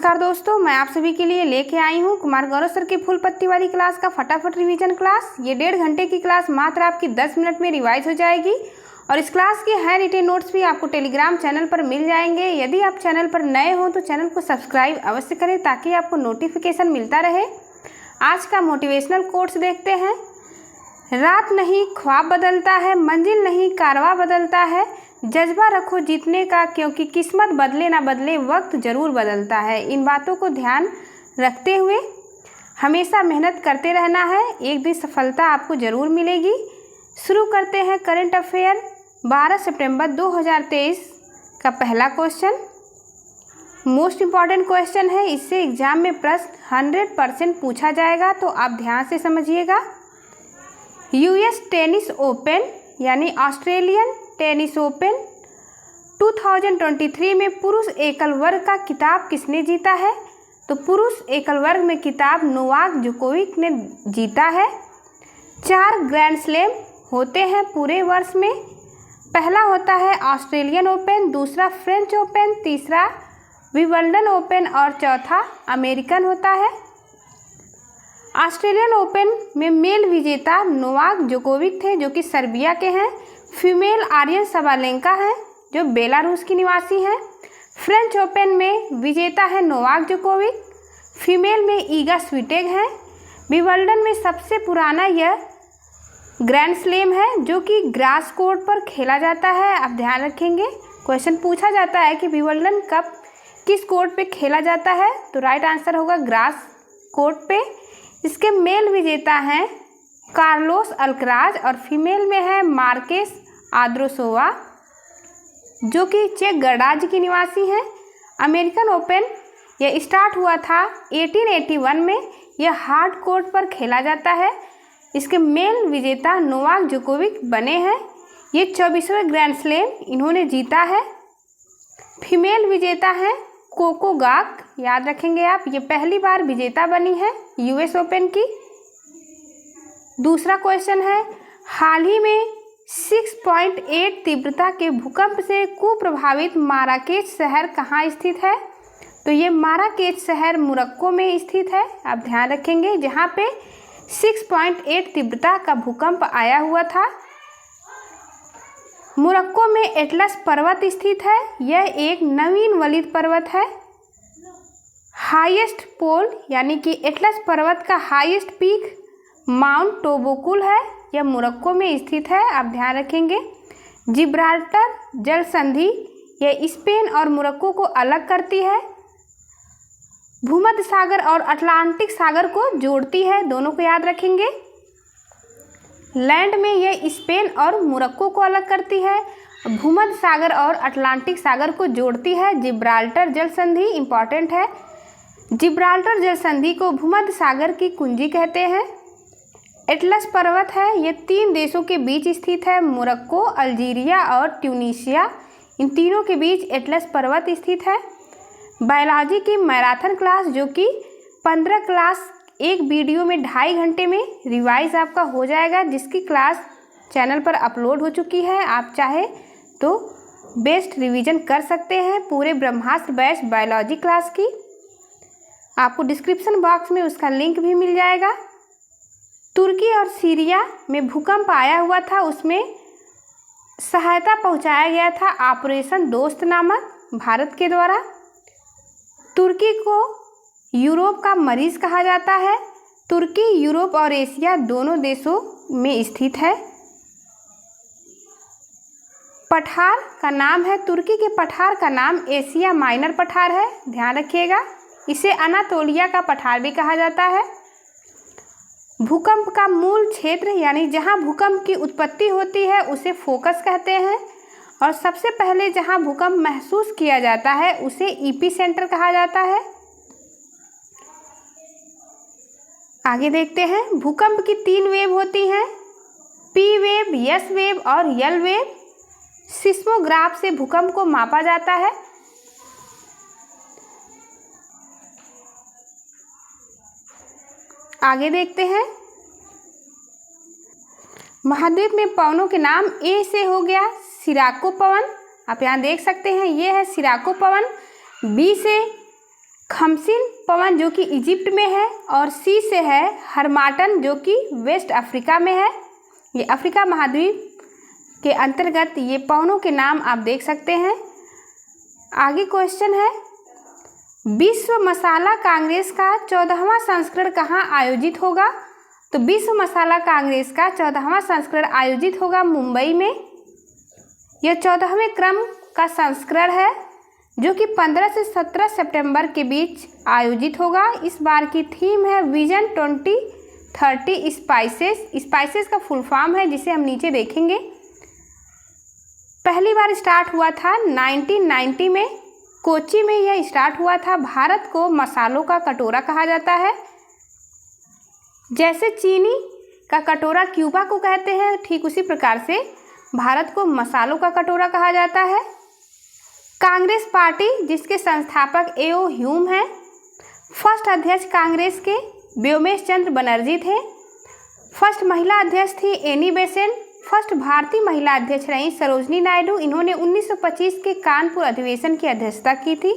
नमस्कार दोस्तों, मैं आप सभी के लिए लेके आई हूँ कुमार गौरव सर की फुल पत्ती वाली क्लास का फटाफट रिवीजन क्लास। ये 1.5 घंटे की क्लास मात्र आपकी 10 मिनट में रिवाइज हो जाएगी और इस क्लास के हैंड रिटेन नोट्स भी आपको टेलीग्राम चैनल पर मिल जाएंगे। यदि आप चैनल पर नए हो तो चैनल को सब्सक्राइब अवश्य करें ताकि आपको नोटिफिकेशन मिलता रहे। आज का मोटिवेशनल कोट्स देखते हैं। रात नहीं ख्वाब बदलता है, मंजिल नहीं कारवा बदलता है, जज्बा रखो जीतने का क्योंकि किस्मत बदले ना बदले वक्त ज़रूर बदलता है। इन बातों को ध्यान रखते हुए हमेशा मेहनत करते रहना है, एक दिन सफलता आपको ज़रूर मिलेगी। शुरू करते हैं करंट अफेयर 12 सितंबर 2023 का पहला क्वेश्चन। मोस्ट इम्पॉर्टेंट क्वेश्चन है, इससे एग्जाम में प्रश्न 100% पूछा जाएगा, तो आप ध्यान से समझिएगा। यूएस टेनिस ओपन यानी ऑस्ट्रेलियन टेनिस ओपन 2023 में पुरुष एकल वर्ग का खिताब किसने जीता है? तो पुरुष एकल वर्ग में खिताब नोवाक जोकोविच ने जीता है। 4 ग्रैंड स्लैम होते हैं पूरे वर्ष में। पहला होता है ऑस्ट्रेलियन ओपन, दूसरा फ्रेंच ओपन, तीसरा विंबलडन ओपन और चौथा अमेरिकन होता है। ऑस्ट्रेलियन ओपन में मेल विजेता नोवाक जोकोविच थे जो कि सर्बिया के हैं। फीमेल आर्यन सबालेंका है जो बेलारूस की निवासी हैं। फ्रेंच ओपन में विजेता है नोवाक जोकोविच, फीमेल में ईगा स्विटेक है। विंबलडन में सबसे पुराना यह ग्रैंड स्लैम है जो कि ग्रास कोर्ट पर खेला जाता है। आप ध्यान रखेंगे, क्वेश्चन पूछा जाता है कि विंबलडन कप किस कोर्ट पे खेला जाता है, तो राइट आंसर होगा ग्रास कोर्ट पे। इसके मेल विजेता हैं कार्लोस अल्कराज और फीमेल में है मार्केस आद्रोसोवा जो कि चेक गणराज्य की निवासी हैं। अमेरिकन ओपन यह स्टार्ट हुआ था 1881 में, यह हार्ड कोर्ट पर खेला जाता है। इसके मेल विजेता नोवाक जोकोविच बने हैं, ये 24वें ग्रैंड स्लैम इन्होंने जीता है। फीमेल विजेता हैं कोको गाक, याद रखेंगे आप, ये पहली बार विजेता बनी है यूएस ओपन की। दूसरा क्वेश्चन है, हाल ही में 6.8 तीव्रता के भूकंप से कुप्रभावित माराकेच शहर कहाँ स्थित है? तो ये माराकेच शहर मोरक्को में स्थित है। आप ध्यान रखेंगे, जहाँ पे 6.8 तीव्रता का भूकंप आया हुआ था। मोरक्को में एटलस पर्वत स्थित है, यह एक नवीन वलित पर्वत है। हाईएस्ट पोल यानी कि एटलस पर्वत का हाईएस्ट पीक माउंट टोबोकुल है, यह मोरक्को में स्थित है। आप ध्यान रखेंगे। जिब्राल्टर जल संधि यह स्पेन और मोरक्को को अलग करती है, भूमध्य सागर और अटलांटिक सागर को जोड़ती है, दोनों को याद रखेंगे। लैंड में यह स्पेन और मोरक्को को अलग करती है, भूमध्य सागर और अटलांटिक सागर को जोड़ती है। जिब्राल्टर जल संधि इंपॉर्टेंट है। जिब्राल्टर जल संधि को भूमध्य सागर की कुंजी कहते हैं। एटलस पर्वत है, ये 3 देशों के बीच स्थित है, मोरक्को, अल्जीरिया और ट्यूनीशिया, इन तीनों के बीच एटलस पर्वत स्थित है। बायोलॉजी की मैराथन क्लास जो कि 15 क्लास एक वीडियो में 2.5 घंटे में रिवाइज आपका हो जाएगा, जिसकी क्लास चैनल पर अपलोड हो चुकी है। आप चाहे तो बेस्ट रिवीजन कर सकते हैं पूरे ब्रह्मास्त्र बैच बायोलॉजी क्लास की। आपको डिस्क्रिप्शन बॉक्स में उसका लिंक भी मिल जाएगा। तुर्की और सीरिया में भूकंप आया हुआ था, उसमें सहायता पहुंचाया गया था ऑपरेशन दोस्त नामक भारत के द्वारा। तुर्की को यूरोप का मरीज कहा जाता है। तुर्की यूरोप और एशिया दोनों देशों में स्थित है। पठार का नाम है, तुर्की के पठार का नाम एशिया माइनर पठार है, ध्यान रखिएगा। इसे अनातोलिया का पठार भी कहा जाता है। भूकंप का मूल क्षेत्र यानी जहां भूकंप की उत्पत्ति होती है उसे फोकस कहते हैं, और सबसे पहले जहां भूकंप महसूस किया जाता है उसे एपिसेंटर कहा जाता है। आगे देखते हैं, भूकंप की 3 वेव होती हैं, पी वेव, एस वेव और एल वेव। सिस्मोग्राफ से भूकंप को मापा जाता है। आगे देखते हैं, महाद्वीप में पवनों के नाम ए से हो गया सिराको पवन, आप यहाँ देख सकते हैं, ये है सिराको पवन। बी से हमसिन पवन जो कि इजिप्ट में है, और सी से है हरमाटन जो कि वेस्ट अफ्रीका में है। ये अफ्रीका महाद्वीप के अंतर्गत ये पवनों के नाम आप देख सकते हैं। आगे क्वेश्चन है, विश्व मसाला कांग्रेस का 14वां संस्करण कहाँ आयोजित होगा? तो विश्व मसाला कांग्रेस का 14वां संस्करण आयोजित होगा मुंबई में। यह 14वें क्रम का संस्करण है जो कि 15 से 17 सितंबर के बीच आयोजित होगा। इस बार की थीम है विजन 2030 स्पाइसेस। स्पाइसेस का फुल फॉर्म है जिसे हम नीचे देखेंगे। पहली बार स्टार्ट हुआ था 1990 में, कोच्चि में यह स्टार्ट हुआ था। भारत को मसालों का कटोरा कहा जाता है। जैसे चीनी का कटोरा क्यूबा को कहते हैं, ठीक उसी प्रकार से भारत को मसालों का कटोरा कहा जाता है। कांग्रेस पार्टी जिसके संस्थापक ए.ओ. ह्यूम हैं। फर्स्ट अध्यक्ष कांग्रेस के व्योमेश चंद्र बनर्जी थे। फर्स्ट महिला अध्यक्ष थी एनी बेसेंट। फर्स्ट भारतीय महिला अध्यक्ष रही सरोजनी नायडू। इन्होंने 1925 के कानपुर अधिवेशन की अध्यक्षता की थी।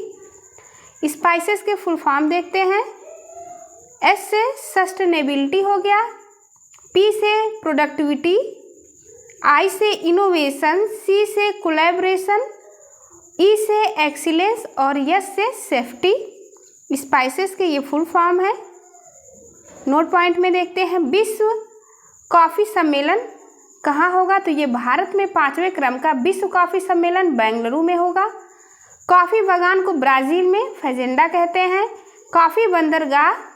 स्पाइसेस के फुल फॉर्म देखते हैं। एस से सस्टेनेबिलिटी हो गया, पी से प्रोडक्टिविटी, आई से इनोवेशन, सी से कोलैबोरेशन, ई से एक्सीलेंस और एस से सेफ्टी। स्पाइसेस के ये फुल फॉर्म है। नोट पॉइंट में देखते हैं, विश्व कॉफ़ी सम्मेलन कहाँ होगा? तो ये भारत में 5वें क्रम का विश्व कॉफ़ी सम्मेलन बेंगलुरु में होगा। कॉफ़ी बागान को ब्राज़ील में फजेंडा कहते हैं। कॉफ़ी बंदरगाह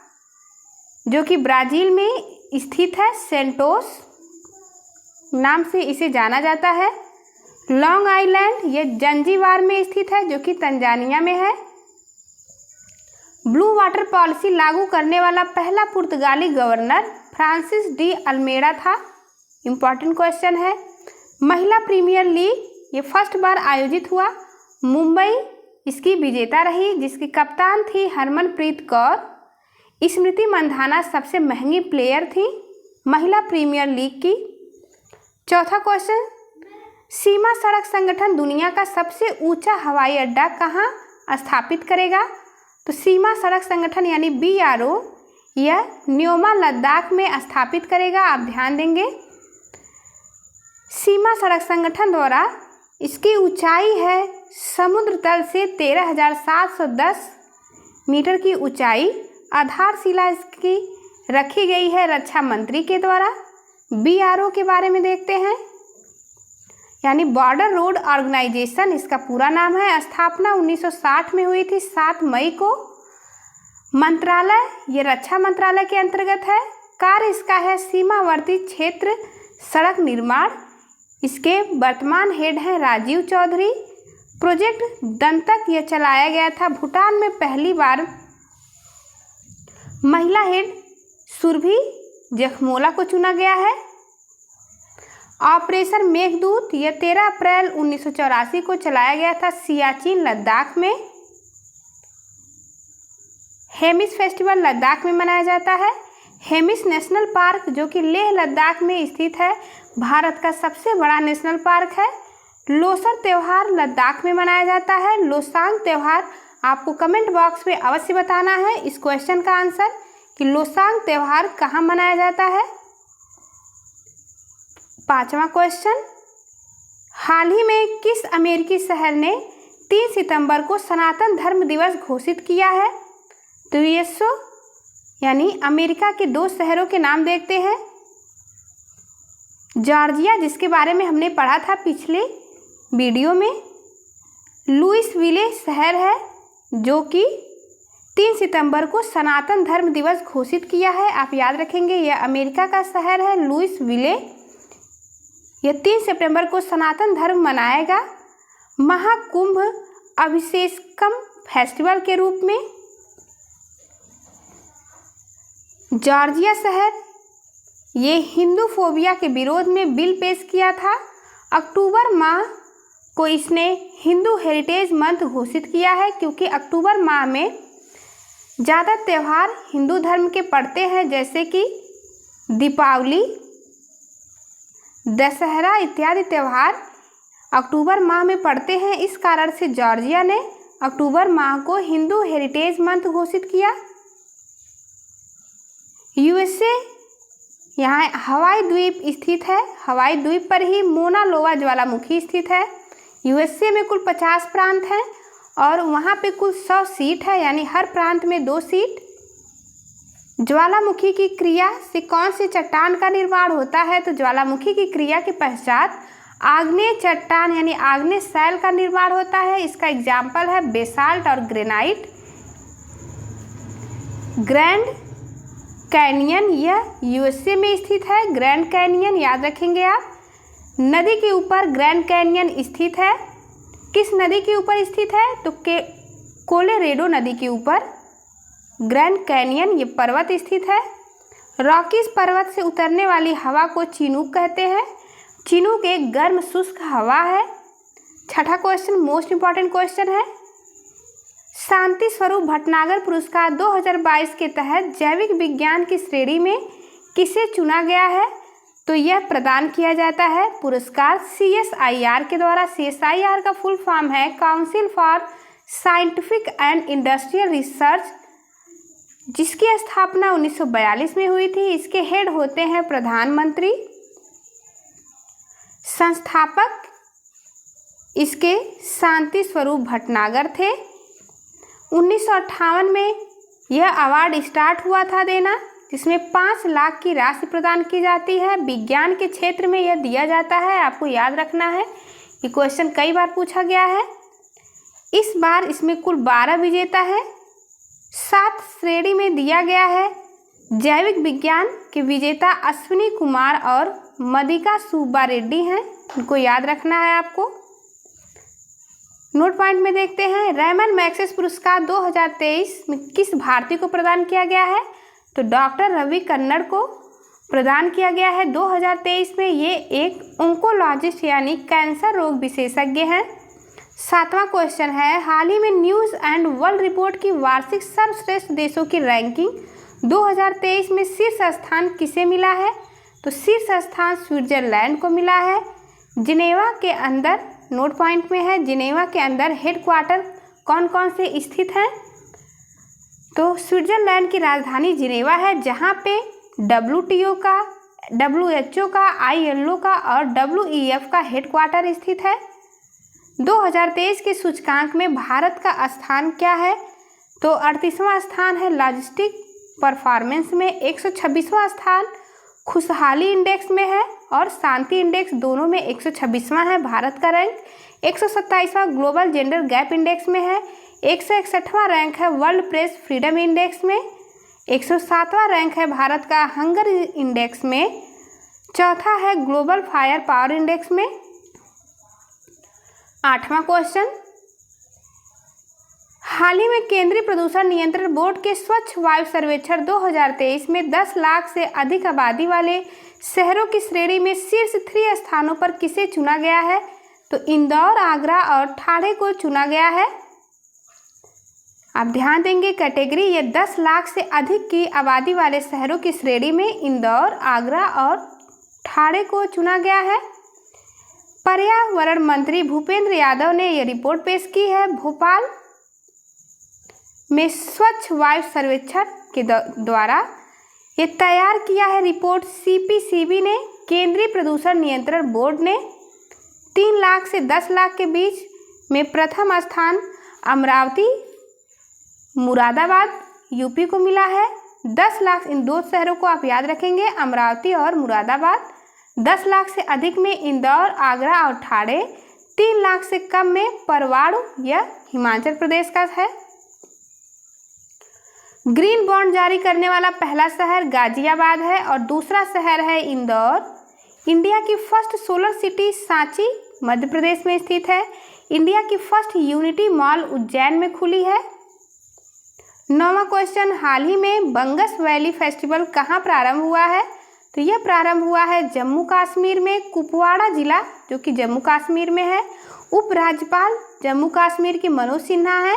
जो कि ब्राज़ील में स्थित है, सेंटोस नाम से इसे जाना जाता है। लॉन्ग आइलैंड ये जंजीबार में स्थित है जो कि तंजानिया में है। ब्लू वाटर पॉलिसी लागू करने वाला पहला पुर्तगाली गवर्नर फ्रांसिस डी अल्मेडा था। इम्पॉर्टेंट क्वेश्चन है। महिला प्रीमियर लीग ये फर्स्ट बार आयोजित हुआ। मुंबई इसकी विजेता रही जिसकी कप्तान थी हरमनप्रीत कौर। स्मृति मंधाना सबसे महंगी प्लेयर थी महिला प्रीमियर लीग की। चौथा क्वेश्चन, सीमा सड़क संगठन दुनिया का सबसे ऊंचा हवाई अड्डा कहाँ स्थापित करेगा? तो सीमा सड़क संगठन यानी BRO यह न्योमा लद्दाख में स्थापित करेगा। आप ध्यान देंगे, सीमा सड़क संगठन द्वारा इसकी ऊंचाई है समुद्र तल से 13,710 मीटर की ऊंचाई। आधारशिला इसकी रखी गई है रक्षा मंत्री के द्वारा। BRO के बारे में देखते हैं, यानी बॉर्डर रोड ऑर्गेनाइजेशन इसका पूरा नाम है। स्थापना 1960 में हुई थी 7 मई को। मंत्रालय ये रक्षा मंत्रालय के अंतर्गत है। कार्य इसका है सीमावर्ती क्षेत्र सड़क निर्माण। इसके वर्तमान हेड हैं राजीव चौधरी। प्रोजेक्ट दंतक यह चलाया गया था। भूटान में पहली बार महिला हेड सुरभि जखमोला को चुना गया है। ऑपरेशन मेघदूत यह 13 अप्रैल 1984 को चलाया गया था सियाचिन लद्दाख में। हेमिस फेस्टिवल लद्दाख में मनाया जाता है। हेमिस नेशनल पार्क जो कि लेह लद्दाख में स्थित है, भारत का सबसे बड़ा नेशनल पार्क है। लोसर त्यौहार लद्दाख में मनाया जाता है। लोसांग त्यौहार आपको कमेंट बॉक्स में अवश्य बताना है इस क्वेश्चन का आंसर कि लोसांग त्यौहार कहाँ मनाया जाता है। 5वां क्वेश्चन, हाल ही में किस अमेरिकी शहर ने 3 सितंबर को सनातन धर्म दिवस घोषित किया है? तो यूएसओ यानी अमेरिका के 2 शहरों के नाम देखते हैं। जॉर्जिया जिसके बारे में हमने पढ़ा था पिछले वीडियो में, लुइसविले शहर है जो कि 3 सितंबर को सनातन धर्म दिवस घोषित किया है। आप याद रखेंगे यह अमेरिका का शहर है लुइसविले। यह 3 सितंबर को सनातन धर्म मनाएगा महाकुंभ अभिषेकम फेस्टिवल के रूप में। जॉर्जिया शहर ये हिंदू फोबिया के विरोध में बिल पेश किया था। अक्टूबर माह को इसने हिंदू हेरिटेज मंथ घोषित किया है क्योंकि अक्टूबर माह में ज़्यादा त्यौहार हिंदू धर्म के पड़ते हैं जैसे कि दीपावली, दशहरा इत्यादि त्यौहार अक्टूबर माह में पड़ते हैं। इस कारण से जॉर्जिया ने अक्टूबर माह को हिंदू हेरिटेज मंथ घोषित किया? यूएसए, यहाँ हवाई द्वीप स्थित है। हवाई द्वीप पर ही मोना लोवा ज्वालामुखी स्थित है। यूएसए में कुल 50 प्रांत हैं और वहाँ पे कुल 100 सीट है, यानी हर प्रांत में 2 सीट। ज्वालामुखी की क्रिया से कौन सी चट्टान का निर्माण होता है? तो ज्वालामुखी की क्रिया के पश्चात आग्नेय चट्टान यानी आग्नेय शैल का निर्माण होता है। इसका एग्जाम्पल है बेसाल्ट और ग्रेनाइट। ग्रैंड कैनियन, यह यूएसए में स्थित है। ग्रैंड कैनियन याद रखेंगे आप। नदी के ऊपर ग्रैंड कैनियन स्थित है। किस नदी के ऊपर स्थित है? तो कोलोराडो नदी के ऊपर ग्रैंड कैनियन ये पर्वत स्थित है। रॉकीज पर्वत से उतरने वाली हवा को चिनूक कहते हैं। चिनूक एक गर्म शुष्क हवा है। छठा क्वेश्चन मोस्ट इंपॉर्टेंट क्वेश्चन है। शांति स्वरूप भटनागर पुरस्कार 2022 के तहत जैविक विज्ञान की श्रेणी में किसे चुना गया है? तो यह प्रदान किया जाता है पुरस्कार CSIR के द्वारा। CSIR का फुल फॉर्म है council for scientific and industrial research, जिसकी स्थापना 1942 में हुई थी। इसके हेड होते हैं प्रधानमंत्री। संस्थापक इसके शांति स्वरूप भटनागर थे। 1958 में यह अवार्ड स्टार्ट हुआ था देना, जिसमें 5 लाख की राशि प्रदान की जाती है। विज्ञान के क्षेत्र में यह दिया जाता है, आपको याद रखना है। ये क्वेश्चन कई बार पूछा गया है। इस बार इसमें कुल 12 विजेता है। 7 श्रेणी में दिया गया है। जैविक विज्ञान के विजेता अश्विनी कुमार और मदिका सुब्बा रेड्डी हैं, इनको याद रखना है आपको। नोट पॉइंट में देखते हैं, रेमन मैग्सेसे पुरस्कार 2023 में किस भारतीय को प्रदान किया गया है? तो डॉक्टर रवि कन्नड़ को प्रदान किया गया है 2023 में। ये एक ओंकोलॉजिस्ट यानी कैंसर रोग विशेषज्ञ हैं। 7वां क्वेश्चन है, हाल ही में न्यूज़ एंड वर्ल्ड रिपोर्ट की वार्षिक सर्वश्रेष्ठ देशों की रैंकिंग 2023 में शीर्ष स्थान किसे मिला है? तो शीर्ष स्थान स्विट्जरलैंड को मिला है। जिनेवा के अंदर, नोट पॉइंट में है, जिनेवा के अंदर हेडक्वार्टर कौन कौन से स्थित हैं? तो स्विट्जरलैंड की राजधानी जिनेवा है, जहाँ पे WTO का, WHO का, ILO का और WEF का हेडक्वार्टर स्थित है। 2023 के सूचकांक में भारत का स्थान क्या है? तो 38वां स्थान है। लॉजिस्टिक परफॉर्मेंस में 126वां स्थान खुशहाली इंडेक्स में है और शांति इंडेक्स दोनों में 126वां है भारत का रैंक। 127वां ग्लोबल जेंडर गैप इंडेक्स में है। 161वां रैंक है वर्ल्ड प्रेस फ्रीडम इंडेक्स में। 107वां रैंक है भारत का हंगर इंडेक्स में। चौथा है ग्लोबल फायर पावर इंडेक्स में। 8वां क्वेश्चन, हाल ही में केंद्रीय प्रदूषण नियंत्रण बोर्ड के स्वच्छ वायु सर्वेक्षण 2023 में 10 लाख से अधिक आबादी वाले शहरों की श्रेणी में शीर्ष 3 स्थानों पर किसे चुना गया है? तो इंदौर, आगरा और ठाणे को चुना गया है। आप ध्यान देंगे कैटेगरी, ये 10 लाख से अधिक की आबादी वाले शहरों की श्रेणी में इंदौर, आगरा और ठाणे को चुना गया है। पर्यावरण मंत्री भूपेंद्र यादव ने यह रिपोर्ट पेश की है। भोपाल में स्वच्छ वायु सर्वेक्षण के द्वारा ये तैयार किया है रिपोर्ट। CPCB ने, केंद्रीय प्रदूषण नियंत्रण बोर्ड ने 3 लाख से 10 लाख के बीच में प्रथम स्थान अमरावती, मुरादाबाद यूपी को मिला है। 10 लाख, इन 2 शहरों को आप याद रखेंगे, अमरावती और मुरादाबाद। 10 लाख से अधिक में इंदौर, आगरा और ठाणे। 3 लाख से कम में परवाणु यह हिमाचल प्रदेश का है। ग्रीन बॉन्ड जारी करने वाला पहला शहर गाजियाबाद है और दूसरा शहर है इंदौर। इंडिया की first solar city Sanchi Madhya Pradesh में स्थित है। इंडिया की फर्स्ट यूनिटी मॉल उज्जैन में खुली है। 9वां क्वेश्चन, हाल ही में बंगस वैली फेस्टिवल कहाँ प्रारंभ हुआ है? तो यह प्रारंभ हुआ है जम्मू कश्मीर में, कुपवाड़ा जिला जो कि जम्मू कश्मीर में है। उपराज्यपाल जम्मू कश्मीर की मनोज सिन्हा है।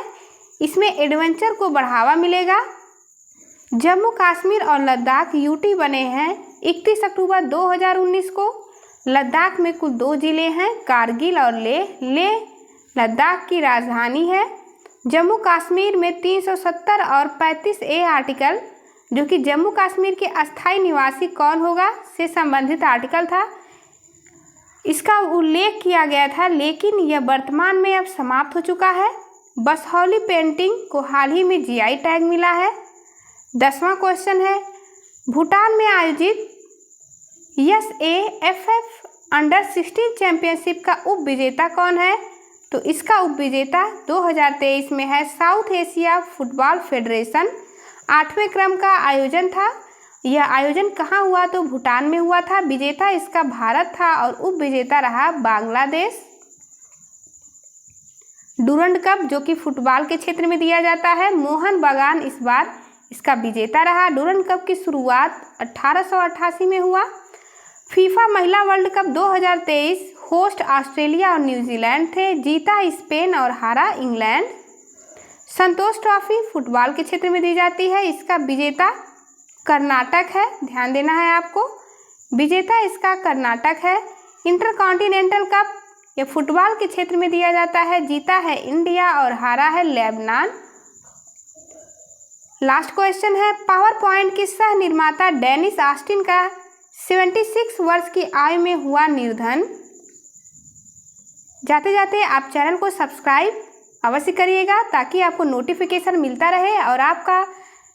इसमें एडवेंचर को बढ़ावा मिलेगा। जम्मू कश्मीर और लद्दाख यूटी बने हैं 31 अक्टूबर 2019 को। लद्दाख में कुल 2 जिले हैं, कारगिल और लेह। लेह लद्दाख की राजधानी है। जम्मू कश्मीर में 370 और 35A आर्टिकल, जो कि जम्मू कश्मीर के अस्थायी निवासी कौन होगा से संबंधित आर्टिकल था, इसका उल्लेख किया गया था, लेकिन यह वर्तमान में अब समाप्त हो चुका है। बसहौली पेंटिंग को हाल ही में GI टैग मिला है। 10वां क्वेश्चन है, भूटान में आयोजित SAFF अंडर-16 चैंपियनशिप का उप विजेता कौन है? तो इसका उप विजेता 2023 में है साउथ एशिया फुटबॉल फेडरेशन। 8वें क्रम का आयोजन था। यह आयोजन कहाँ हुआ? तो भूटान में हुआ था। विजेता इसका भारत था और उप विजेता रहा बांग्लादेश। डूरंड कप, जो कि फुटबॉल के क्षेत्र में दिया जाता है, मोहन बागान इस बार इसका विजेता रहा। डूरंड कप की शुरुआत 1888 में हुआ। फीफा महिला वर्ल्ड कप 2023 होस्ट ऑस्ट्रेलिया और न्यूजीलैंड थे। जीता स्पेन और हारा इंग्लैंड। संतोष ट्रॉफी फुटबॉल के क्षेत्र में दी जाती है। इसका विजेता कर्नाटक है, ध्यान देना है आपको, विजेता इसका कर्नाटक है। इंटरकॉन्टिनेंटल कप यह फुटबॉल के क्षेत्र में दिया जाता है। जीता है इंडिया और हारा है लेबनान। लास्ट क्वेश्चन है, पावर पॉइंट के सह निर्माता डेनिस ऑस्टिन का 76 वर्ष की आयु में हुआ निधन। जाते जाते आप चैनल को सब्सक्राइब अवश्य करिएगा ताकि आपको नोटिफिकेशन मिलता रहे और आपका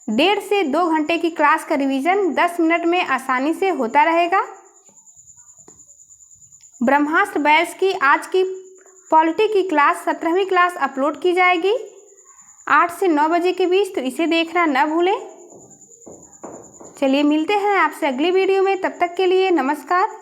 1.5 से 2 घंटे की क्लास का रिवीजन 10 मिनट में आसानी से होता रहेगा। ब्रह्मास्त्र बैच की आज की पॉलिटी की क्लास 17वीं क्लास अपलोड की जाएगी 8 से 9 बजे के बीच, तो इसे देखना न भूलें। चलिए मिलते हैं आपसे अगली वीडियो में, तब तक के लिए नमस्कार।